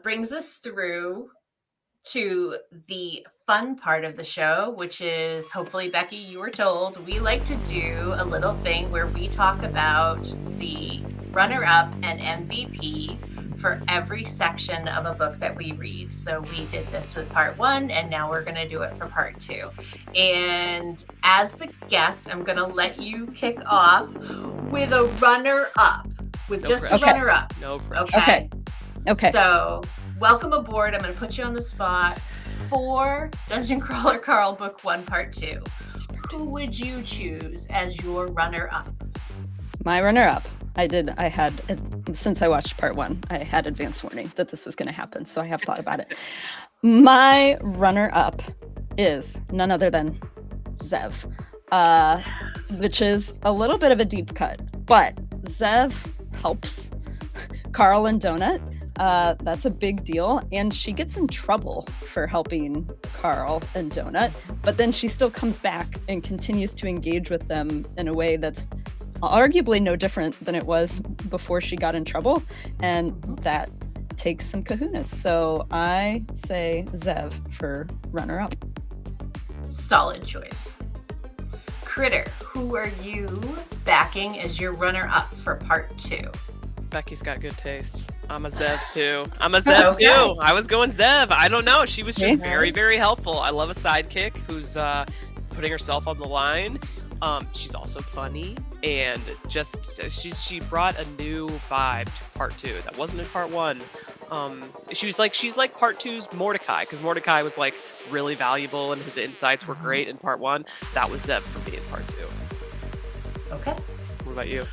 brings us through to the fun part of the show, which is, hopefully, Becky, you were told, we like to do a little thing where we talk about the runner-up and MVP for every section of a book that we read. So we did this with part 1, and now we're going to do it for part 2. And as the guest, I'm going to let you kick off with a runner-up with No just pressure. a runner-up. No pressure. Okay. Okay. So, welcome aboard. I'm going to put you on the spot for Dungeon Crawler Carl Book 1 Part 2. Who would you choose as your runner-up? My runner-up. Since I watched part 1, I had advance warning that this was going to happen, so I have thought about it. My runner-up is none other than Zev, which is a little bit of a deep cut, but Zev helps Carl and Donut. That's a big deal, and she gets in trouble for helping Carl and Donut, but then she still comes back and continues to engage with them in a way that's arguably no different than it was before she got in trouble, and that takes some kahunas. So I say Zev for runner-up. Solid choice. Kritter, who are you backing as your runner-up for Part 2? Becky's got good taste. I'm a Zev too. Too. I was going Zev. I don't know. She was just very, very helpful. I love a sidekick who's putting herself on the line. She's also funny, and just she brought a new vibe to Part 2 that wasn't in Part 1. She's like Part 2's Mordecai, because Mordecai was like really valuable and his insights were great in Part 1. That was Zev for me in Part 2. Okay. What about you?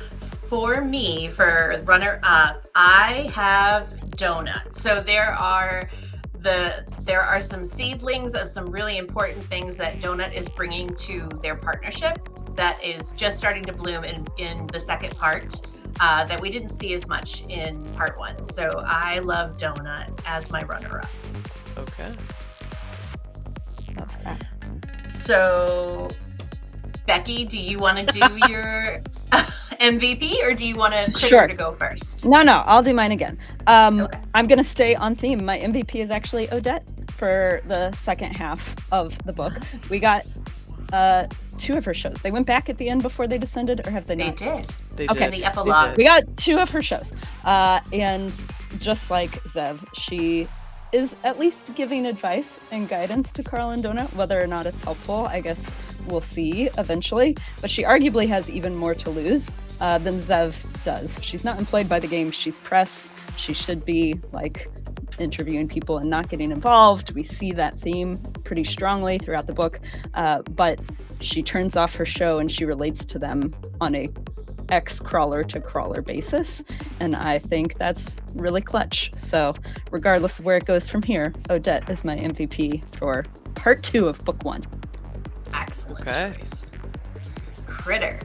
For me, for runner-up, I have Donut. So there are some seedlings of some really important things that Donut is bringing to their partnership that is just starting to bloom in the second part that we didn't see as much in Part 1. So I love Donut as my runner-up. Okay. Love that. So, Becky, do you want to do your MVP, or do you want Kritter to go first? No, I'll do mine again. Okay. I'm going to stay on theme. My MVP is actually Odette for the second half of the book. Nice. We got 2 of her shows. They went back at the end before they descended, or have they not? They did. The epilogue. We got 2 of her shows. And just like Zev, she is at least giving advice and guidance to Carl and Donut. Whether or not it's helpful, I guess we'll see eventually. But she arguably has even more to lose than Zev does. She's not employed by the game. She's press. She should be like interviewing people and not getting involved. We see that theme pretty strongly throughout the book. But she turns off her show and she relates to them on a ex-crawler to crawler basis, and I think that's really clutch. So regardless of where it goes from here, Odette is my MVP for Part 2 of Book 1. Excellent Okay. choice. Kritter.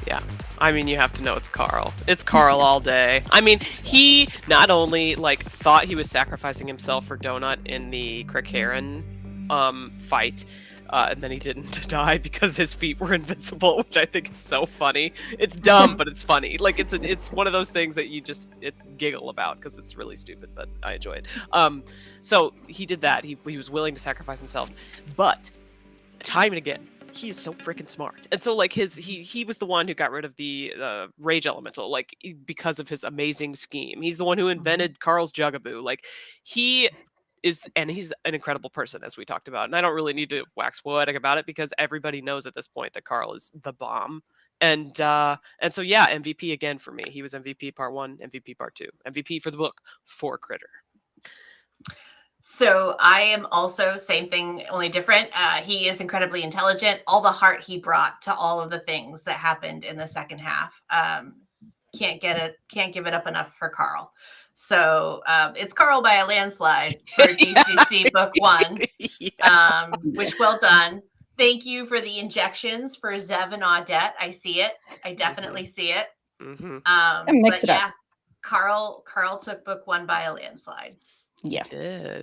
Yeah. I mean, you have to know it's Carl. It's Carl all day. I mean, he not only like thought he was sacrificing himself for Donut in the Kritter fight, and then he didn't die because his feet were invincible, which I think is so funny. It's dumb, but it's funny. Like it's one of those things that it's giggle about because it's really stupid, but I enjoy it. So he did that. He was willing to sacrifice himself, but time and again, he is so freaking smart. And so like he was the one who got rid of the rage elemental, like because of his amazing scheme. He's the one who invented Carl's Jugaboo. Like he's an incredible person, as we talked about. And I don't really need to wax poetic about it because everybody knows at this point that Carl is the bomb. And so yeah, MVP again for me. He was MVP Part 1, MVP Part 2, MVP for the book for Kritter. So I am also same thing, only different. He is incredibly intelligent. All the heart he brought to all of the things that happened in the second half. Can't give it up enough for Carl. So it's Carl by a landslide for DCC Book 1, which well done. Thank you for the injections for Zev and Audette. I see it. I definitely see it. But yeah, Carl took Book 1 by a landslide. Yeah,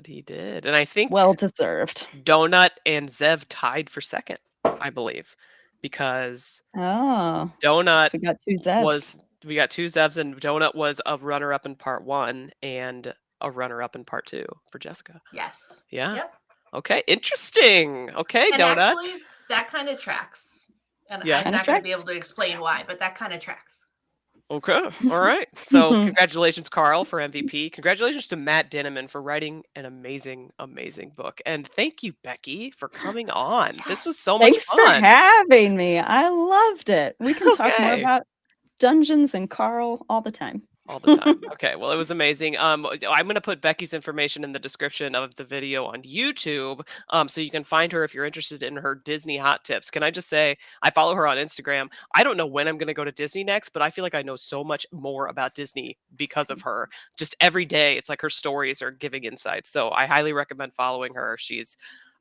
he did, and I think well deserved. Donut and Zev tied for second, I believe, because Donut so we got 2 Zevs. We got 2 Zevs, and Donut was a runner-up in Part 1 and a runner-up in Part 2 for Jessica. Yes. Yeah. Yep. Okay. Interesting. Okay, and Donut. Actually, that kind of tracks. And yeah. I'm not going to be able to explain why, but that kind of tracks. Okay. All right. So congratulations, Carl, for MVP. Congratulations to Matt Dinniman for writing an amazing, amazing book. And thank you, Becky, for coming on. Yes. This was so much fun. Thanks for having me. I loved it. We can talk more about Dungeons and Carl all the time. All the time. Okay, well, it was amazing. I'm going to put Becky's information in the description of the video on YouTube, so you can find her if you're interested in her Disney hot tips. Can I just say, I follow her on Instagram. I don't know when I'm going to go to Disney next, but I feel like I know so much more about Disney because of her. Just every day, it's like her stories are giving insights. So I highly recommend following her. She's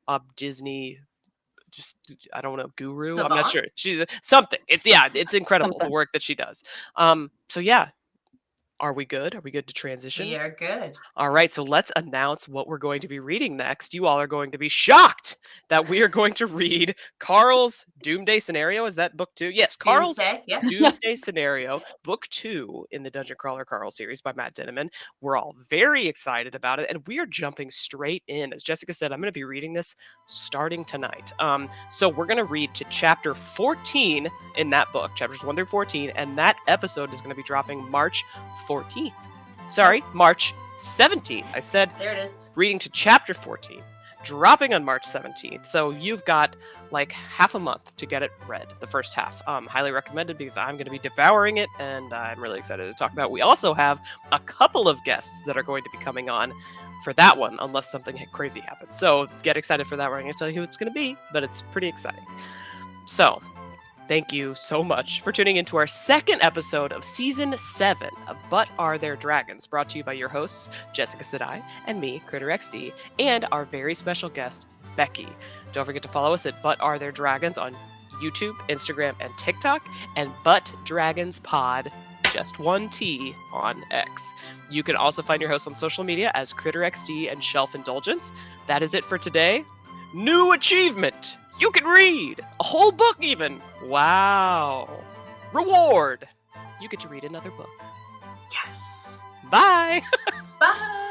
a Disney, just, I don't know, guru. Savant? I'm not sure. She's something. It's incredible the work that she does. So yeah. Are we good? Are we good to transition? We are good. All right, so let's announce what we're going to be reading next. You all are going to be shocked that we are going to read Carl's Doomsday Scenario. Is that book 2? Yes, Carl's Doomsday Scenario, book 2 in the Dungeon Crawler Carl series by Matt Dinniman. We're all very excited about it, and we are jumping straight in. As Jessica said, I'm going to be reading this starting tonight. So we're going to read to chapter 14 in that book, chapters 1 through 14, and that episode is going to be dropping March 14th. Sorry, March 17th. I said there it is. Reading to chapter 14, dropping on March 17th. So you've got like half a month to get it read, the first half. Highly recommended because I'm going to be devouring it, and I'm really excited to talk about it. We also have a couple of guests that are going to be coming on for that one, unless something crazy happens. So get excited for that. We're going to tell you who it's going to be, but it's pretty exciting. So thank you so much for tuning into our second episode of Season 7 of But Are There Dragons, brought to you by your hosts, Jessica Sedai and me, Kritter XD, and our very special guest, Becky. Don't forget to follow us at But Are There Dragons on YouTube, Instagram, and TikTok, and But Dragons Pod, just one T, on X. You can also find your hosts on social media as Kritter XD and Shelf Indulgence. That is it for today. New achievement! You can read a whole book even. Wow. Reward. You get to read another book. Yes. Bye. Bye.